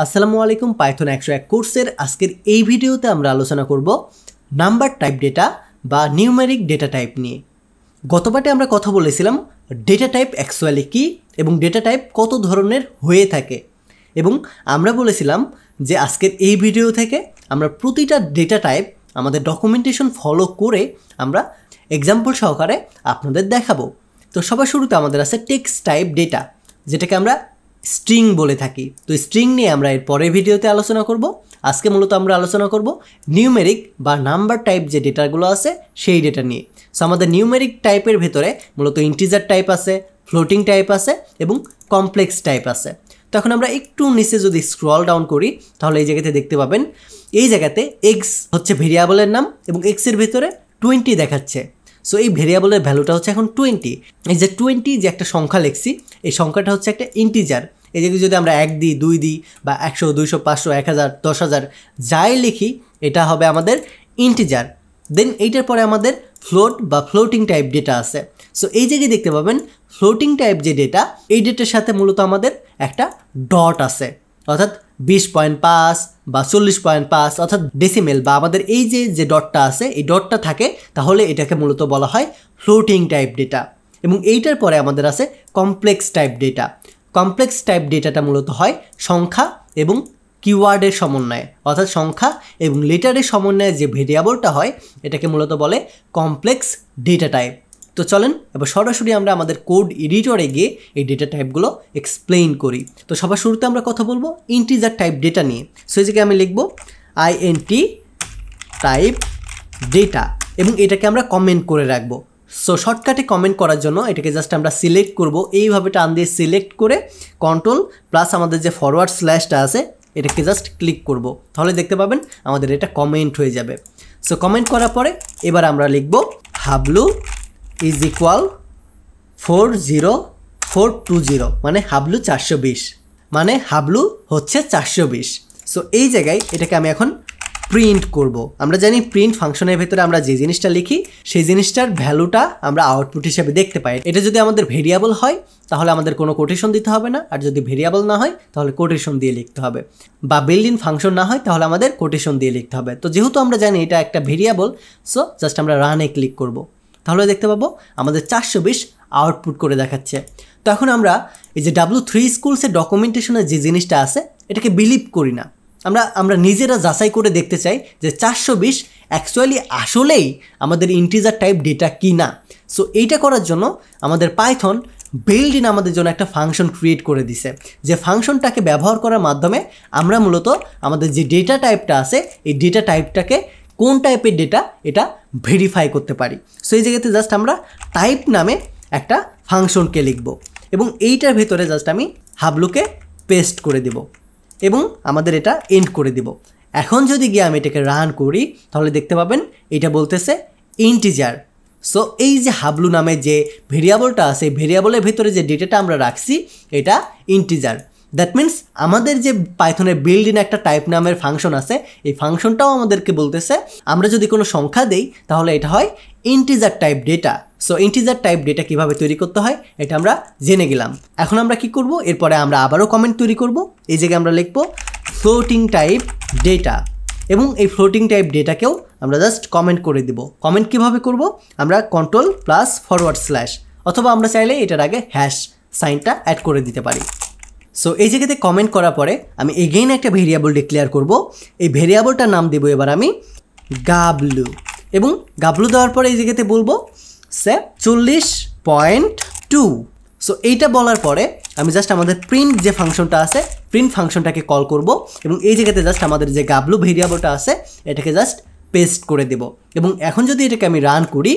আসসালামু আলাইকুম পাইথন 101 কোর্সের আজকের এই ভিডিওতে আমরা আলোচনা করব নাম্বার টাইপ ডেটা বা নিউমেরিক ডেটা টাইপ নিয়ে। গতবারে আমরা কথা বলেছিলাম ডেটা টাইপ অ্যাকচুয়ালি কী এবং ডেটা টাইপ কত ধরনের হয়ে থাকে, এবং আমরা বলেছিলাম যে আজকের এই ভিডিও থেকে আমরা প্রতিটা ডেটা টাইপ আমাদের ডকুমেন্টেশন ফলো করে আমরা এক্সাম্পল সহকারে আপনাদের দেখাবো। তো সবার শুরুতে আমাদের আছে টেক্সট টাইপ ডেটা, যেটাকে আমরা স্ট্রিং বলে থাকি। তো স্ট্রিং নিয়ে আমরা এর পরের ভিডিওতে আলোচনা করব। আজকে মূলত আমরা আলোচনা করব নিউমেরিক বা নাম্বার টাইপ যে ডেটাগুলো আছে সেই ডেটা নিয়ে। সো আমাদের নিউমেরিক টাইপের ভেতরে মূলত ইন্টিজার টাইপ আছে, ফ্লোটিং টাইপ আছে এবং কমপ্লেক্স টাইপ আছে। তো এখন আমরা একটু নিচে যদি স্ক্রল ডাউন করি তাহলে এই জায়গাতে দেখতে পাবেন, এই জায়গাতে এক্স হচ্ছে ভেরিয়েবলের নাম এবং এক্সের ভেতরে 20 দেখাচ্ছে। সো এই ভেরিয়েবলের ভ্যালুটা হচ্ছে এখন 20। এই যে 20 যে একটা সংখ্যা লিখছি, এই সংখ্যাটা হচ্ছে একটা ইন্টিজার। এই জায়গায় যদি আমরা 1 দিই, 2 দিই বা 100, 200, 500, 1000, 10,000 যাই লিখি, এটা হবে আমাদের ইন্টিজার। দেন এইটার পরে আমাদের ফ্লোট বা ফ্লোটিং টাইপ ডেটা আছে। সো এই জায়গায় দেখতে পাবেন ফ্লোটিং টাইপ যে ডেটা, এই ডেটার সাথে মূলত আমাদের একটা ডট আছে, অর্থাৎ 20.5 বা 40.5 অর্থাৎ ডেসিমেল বা আমাদের এই যে ডটটা আছে, এই ডটটা থাকে, তাহলে এটাকে মূলত বলা হয় ফ্লোটিং টাইপ ডেটা। এবং এইটার পরে আমাদের আছে complex type data. Complex type ডেটাটা মূলত হয় সংখ্যা এবং কিওয়ার্ডের সমন্বয়ে, অর্থাৎ সংখ্যা এবং লেটারের সমন্বয়ে যে ভেরিয়েবলটা হয় এটাকে মূলত বলে কমপ্লেক্স ডেটা টাইপ। তো চলেন এবার সরাসরি আমরা আমাদের কোড এডিটরে গিয়ে এই ডেটা টাইপগুলো এক্সপ্লেইন করি। তো সবার শুরুতে আমরা কথা বলবো ইন্টিজার টাইপ ডেটা নিয়ে। সো এই জায়গায় আমি লিখবো INT টাইপ ডেটা এবং এটাকে আমরা কমেন্ট করে রাখবো। সো শর্টকাটে কমেন্ট করার জন্য এটাকে জাস্ট আমরা সিলেক্ট করব, এইভাবে টান দিয়ে সিলেক্ট করে কন্ট্রোল প্লাস আমাদের যে ফরওয়ার্ড স্ল্যাশটা আছে এটাকে জাস্ট ক্লিক করব, তাহলে দেখতে পাবেন আমাদের এটা কমেন্ট হয়ে যাবে। সো কমেন্ট করার পরে এবার আমরা লিখব হাবলু ইজ ইকুয়াল 40420, মানে হাবলু 420, মানে হাবলু হচ্ছে 420। সো এই জায়গায় এটাকে আমি এখন প্রিন্ট করব। আমরা জানি প্রিন্ট ফাংশনের ভেতরে আমরা যে জিনিসটা লিখি সেই জিনিসটার ভ্যালুটা আমরা আউটপুট হিসেবে দেখতে পাই। এটা যদি আমাদের ভেরিয়েবল হয় তাহলে আমাদের কোনো কোটেশন দিতে হবে না, আর যদি ভেরিয়েবল না হয় তাহলে কোটেশন দিয়ে লিখতে হবে, বা বিল্ট ইন ফাংশন না হয় তাহলে আমাদের কোটেশন দিয়ে লিখতে হবে। তো যেহেতু আমরা জানি এটা একটা ভেরিয়েবল, সো জাস্ট আমরা রানে ক্লিক করব, তাহলে দেখতে পাবো আমাদের 420 আউটপুট করে দেখাচ্ছে। তো এখন আমরা এই যে W3 স্কুলসের ডকুমেন্টেশনের যে জিনিসটা আছে এটাকে বিলিভ করি না, আমরা নিজেরা যাচাই করে দেখতে চাই যে 420 অ্যাকচুয়ালি আসলেই আমাদের ইন্টিজার টাইপ ডেটা কি না। সো এইটা করার জন্য আমাদের পাইথন বিল্ট ইন আমাদের জন্য একটা ফাংশন ক্রিয়েট করে দিছে, যে ফাংশনটাকে ব্যবহার করার মাধ্যমে আমরা মূলত আমাদের যে ডেটা টাইপটা আছে এই ডেটা টাইপটাকে কোন টাইপের ডেটা এটা ভেরিফাই করতে পারি। সো এই জায়গাতে জাস্ট আমরা টাইপ নামে একটা ফাংশনকে লিখব এবং এইটার ভেতরে জাস্ট আমি হাবলুকে পেস্ট করে দেব এবং আমাদের এটা এন্ড করে দিব। এখন যদি গিয়ে আমি এটাকে রান করি তাহলে দেখতে পাবেন এটা বলতেছে ইন্টিজার। সো এই যে হাবলু নামে যে ভেরিয়েবলটা আছে, ভেরিয়েবলের ভিতরে যে ডেটাটা আমরা রাখছি এটা ইন্টিজার। দ্যাট মিন্স আমাদের যে পাইথনের বিল্ড ইন একটা টাইপ নামের ফাংশন আছে, এই ফাংশনটাও আমাদেরকে বলতেছে আমরা যদি কোনো সংখ্যা দেই তাহলে এটা হয় integer type data. So integer type data কীভাবে তৈরি করতে হয় এটা আমরা জেনে গেলাম। এখন আমরা কি করব, এরপরে আমরা আবারও কমেন্ট তৈরি করব। এই জায়গায় আমরা লিখব ফ্লোটিং টাইপ ডেটা এবং এই ফ্লোটিং টাইপ ডেটাকেও আমরা জাস্ট কমেন্ট করে দিব। কমেন্ট কিভাবে করব, আমরা কন্ট্রোল প্লাস ফরওয়ার্ড স্ল্যাশ, অথবা আমরা চাইলে এটার আগে হ্যাশ সাইনটা অ্যাড করে দিতে পারি। সো এই জায়গাতে কমেন্ট করার পরে আমি এগেইন একটা ভেরিয়েবল ডিক্লেয়ার করব। এই ভেরিয়েবলটার নাম দেবো এবার আমি গাবলু, এবং গাবলু দেওয়ার পরে এই জায়গাতে বলবো 40.2। সো এইটা বলার পরে আমি জাস্ট আমাদের প্রিন্ট যে ফাংশনটা আছে প্রিন্ট ফাংশনটাকে কল করব এবং এই জায়গাতে জাস্ট আমাদের যে গাবলু ভেরিয়েবলটা আছে এটাকে জাস্ট পেস্ট করে দেব। এবং এখন যদি এটাকে আমি রান করি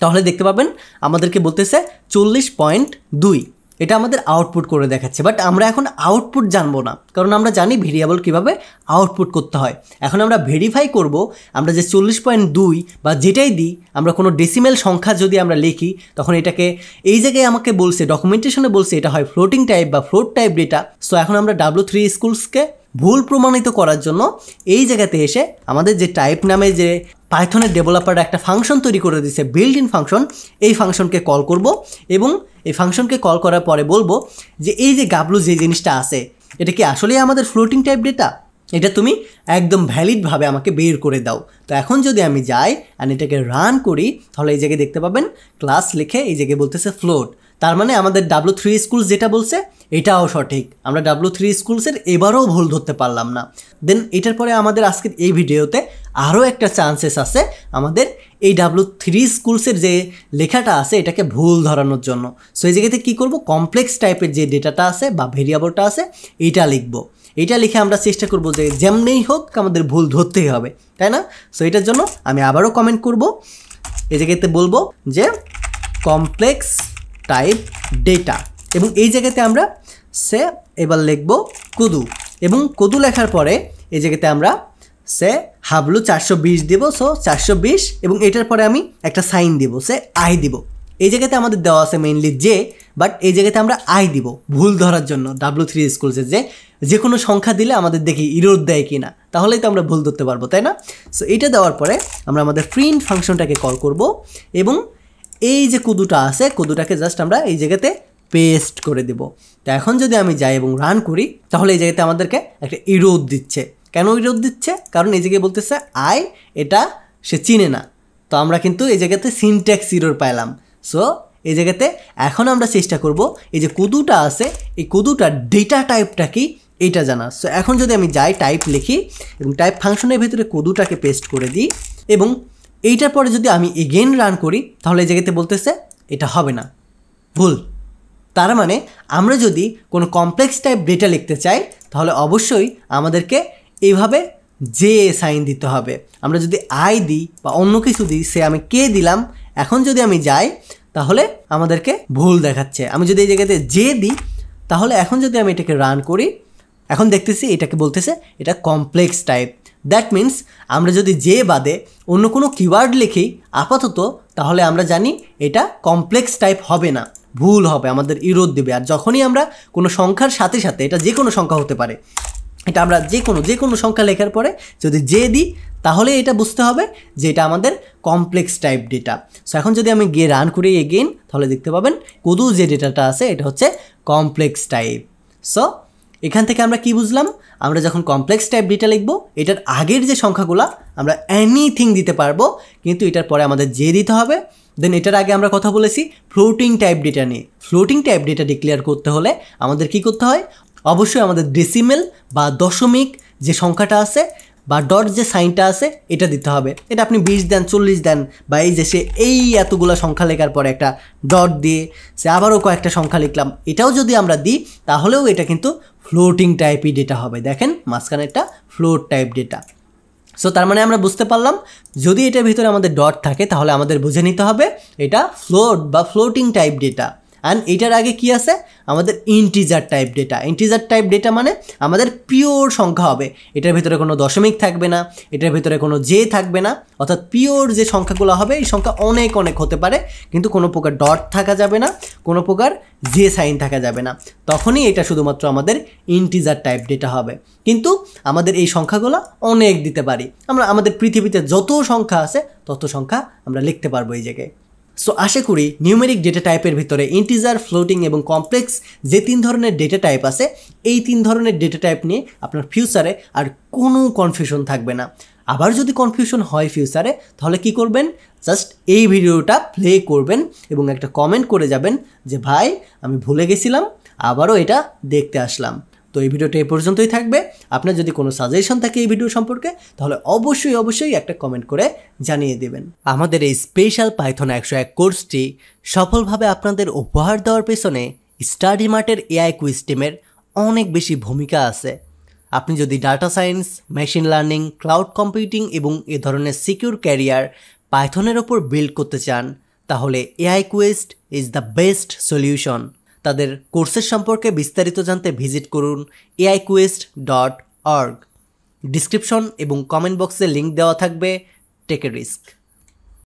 তাহলে দেখতে পাবেন আমাদেরকে বলতেছে 40.2, এটা আমাদের আউটপুট করে দেখাচ্ছে। বাট আমরা এখন আউটপুট জানবো না, কারণ আমরা জানি ভেরিয়েবল কীভাবে আউটপুট করতে হয়। এখন আমরা ভেরিফাই করব আমরা যে 40.2 বা যেটাই দিই, আমরা কোনো ডেসিমেল সংখ্যা যদি আমরা লিখি তখন এটাকে এই জায়গায় আমাকে বলছে, ডকুমেন্টেশনে বলছে এটা হয় ফ্লোটিং টাইপ বা ফ্লোট টাইপ ডেটা। সো এখন আমরা W3 স্কুলসকে ভুল প্রমাণিত করার জন্য এই জায়গাতে এসে আমাদের যে টাইপ নামে যে পাইথনের ডেভেলপাররা একটা ফাংশন তৈরি করে দিয়েছে বিল্ট ইন ফাংশন, এই ফাংশনকে কল করব এবং এই ফাংশনকে কল করার পরে বলবো যে এই যে গাবলু যে জিনিসটা আছে এটা কি আসলেই আমাদের ফ্লোটিং টাইপ ডেটা? এটা তুমি একদম ভ্যালিডভাবে আমাকে বের করে দাও। তো এখন যদি আমি যাই অ্যান্ড এটাকে রান করি, তাহলে এই জায়গায় দেখতে পাবেন ক্লাস লিখে এই জায়গায় বলতেছে ফ্লোট। তার মানে আমাদের W3 স্কুলস যেটা বলছে এটাও সঠিক, আমরা W3 স্কুলসের এবারও ভুল ধরতে পারলাম না। দেন এটার পরে আমাদের আজকের এই ভিডিওতে আরও একটা চান্সেস আছে আমাদের এই W3 স্কুলসের যে লেখাটা আছে এটাকে ভুল ধরানোর জন্য। সো এই জায়গাতে কী করব, কমপ্লেক্স টাইপের যে ডেটাটা আছে বা ভেরিয়েবলটা আছে এইটা লিখব। এইটা লিখে আমরা চেষ্টা করব যে যেমনেই হোক আমাদের ভুল ধরতেই হবে, তাই না? সো এটার জন্য আমি আবারও কমেন্ট করব, এই জায়গাতে বলবো যে কমপ্লেক্স টাইপ ডেটা, এবং এই জায়গাতে আমরা সে এবার লিখব কুদু, এবং কুদু লেখার পরে এই জায়গাতে আমরা সে হাবলু 420 দিব। সো 420, এবং এটার পরে আমি একটা সাইন দিব, সে আই দিব। এই জায়গাতে আমাদের দেওয়া আছে মেইনলি জে, বাট এই জায়গাতে আমরা আই দিব ভুল ধরার জন্য। W3 স্কুলসের যে কোনো সংখ্যা দিলে আমাদের দেখি ইরোড দেয় কি না, তাহলেই তো আমরা ভুল ধরতে পারবো, তাই না? সো এটা দেওয়ার পরে আমরা আমাদের প্রিন্ট ফাংশনটাকে কল করব, এবং এই যে কুদুটা আছে কুদুটাকে জাস্ট আমরা এই জায়গাতে পেস্ট করে দেব। তো এখন যদি আমি যাই এবং রান করি, তাহলে এই জায়গাতে আমাদেরকে একটা ইরোড দিচ্ছে। কেন ইরোড দিচ্ছে? কারণ এই জায়গায় বলতেছে আই, এটা সে চিনে না। তো আমরা কিন্তু এই জায়গাতে সিনট্যাক্স ইরোর পাইলাম। সো এই জায়গাতে এখন আমরা চেষ্টা করব এই যে কুদুটা আছে এই কুদুটার ডেটা টাইপটা কি এইটা জানা। সো এখন যদি আমি যাই টাইপ লিখি এবং টাইপ ফাংশনের ভিতরে কুদুটাকে পেস্ট করে দিই, এবং এইটার পরে যদি আমি এগেন রান করি, তাহলে এই জায়গাতে বলতেছে এটা হবে না, ভুল। তার মানে আমরা যদি কোনো কমপ্লেক্স টাইপ ডেটা লিখতে চাই তাহলে অবশ্যই আমাদেরকে এইভাবে জে সাইন দিতে হবে। আমরা যদি আই দিই বা অন্য কিছু দিই, সে আমি কে দিলাম, এখন যদি আমি যাই তাহলে আমাদেরকে ভুল দেখাচ্ছে। আমি যদি এই জায়গাতে জে দিই, তাহলে এখন যদি আমি এটাকে রান করি, এখন দেখতেছি এটাকে বলতেছে এটা কমপ্লেক্স টাইপ। দ্যাট মিন্স আমরা যদি জে বাদে অন্য কোনো কিওয়ার্ড লিখি আপাতত, তাহলে আমরা জানি এটা কমপ্লেক্স টাইপ হবে না, ভুল হবে, আমাদের ইরোড দেবে। আর যখনই আমরা কোনো সংখ্যার সাথে সাথে, এটা যে কোনো সংখ্যা হতে পারে, এটা আমরা যে কোনো সংখ্যা লেখার পরে যদি জে দিই, তাহলে এটা বুঝতে হবে যে এটা আমাদের কমপ্লেক্স টাইপ ডেটা। সো এখন যদি আমি গিয়ে রান করি এগেইন, তাহলে দেখতে পাবেন কুদু যে ডেটাটা আছে এটা হচ্ছে কমপ্লেক্স টাইপ। সো এখান থেকে আমরা কি বুঝলাম, আমরা যখন কমপ্লেক্স টাইপ ডেটা লিখবো, এটার আগের যে সংখ্যাগুলো আমরা এনিথিং দিতে পারবো, কিন্তু এটার পরে আমাদের জে দিতে হবে। দেন এটার আগে আমরা কথা বলেছি ফ্লোটিং টাইপ ডেটা নিয়ে। ফ্লোটিং টাইপ ডেটা ডিক্লেয়ার করতে হলে আমাদের কি করতে হয়, অবশ্যই আমাদের ডেসিমেল বা দশমিক যে সংখ্যাটা আছে বা ডট যে সাইনটা আছে এটা দিতে হবে। এটা আপনি 20 দেন, 40 দেন, বা এই যে সে এই এতগুলো সংখ্যা লেখার পরে একটা ডট দিয়ে সে আবারও কয়েকটা সংখ্যা লিখলাম, এটাও যদি আমরা দিই তাহলেও এটা কিন্তু ফ্লোটিং টাইপই ডেটা হবে। দেখেন মাঝখানে একটা ফ্লোট টাইপ ডেটা। সো তার মানে আমরা বুঝতে পারলাম যদি এটার ভিতরে আমাদের ডট থাকে তাহলে আমাদের বুঝে নিতে হবে এটা ফ্লোট বা ফ্লোটিং টাইপ ডেটা। অ্যান্ড এটার আগে কি আছে, আমাদের integer type data. Integer type data মানে আমাদের পিওর সংখ্যা হবে, এটার ভিতরে কোনো দশমিক থাকবে না, এটার ভিতরে কোনো জে থাকবে না, অর্থাৎ পিওর যে সংখ্যাগুলো হবে এই সংখ্যা অনেক অনেক হতে পারে, কিন্তু কোনো প্রকার ডট থাকা যাবে না, কোনো প্রকার জে সাইন থাকা যাবে না, তখনই এটা শুধুমাত্র আমাদের ইন্টিজার টাইপ ডেটা হবে। কিন্তু আমাদের এই সংখ্যাগুলো অনেক দিতে পারি, আমরা আমাদের পৃথিবীতে যত সংখ্যা আছে তত সংখ্যা আমরা লিখতে পারবো এই জায়গায়। সো আশা করি নিউমেরিক ডেটা টাইপের ভিতরে ইন্টিজার, ফ্লোটিং এবং কমপ্লেক্স যে 3 ধরনের ডেটা টাইপ আছে, এই 3 ধরনের ডেটা টাইপ নিয়ে আপনার ফিউচারে আর কোনো কনফিউশন থাকবে না। আবার যদি কনফিউশন হয় ফিউচারে, তাহলে কি করবেন, জাস্ট এই ভিডিওটা প্লে করবেন এবং একটা কমেন্ট করে যাবেন যে ভাই আমি ভুলে গেছিলাম, আবারও এটা দেখতে আসলাম। তো এই ভিডিওটা এই পর্যন্তই থাকবে। আপনার যদি কোনো সাজেশন থাকে এই ভিডিও সম্পর্কে, তাহলে অবশ্যই একটা কমেন্ট করে জানিয়ে দেবেন। আমাদের এই স্পেশাল পাইথন 101 কোর্সটি সফলভাবে আপনাদের উপহার দেওয়ার পেছনে স্টাডি মার্টের এআই কুইজ টিমের অনেক বেশি ভূমিকা আছে। আপনি যদি data science, machine learning, cloud computing এবং এ ধরনের সিকিউর ক্যারিয়ার পাইথনের ওপর বিল্ড করতে চান, তাহলে AI quiz is the best solution. তাদের কোর্সের সম্পর্কে বিস্তারিত জানতে ভিজিট করুন aiquest.org। ডিসক্রিপশন এবং কমেন্ট বক্সে লিঙ্ক দেওয়া থাকবে। Take a risk.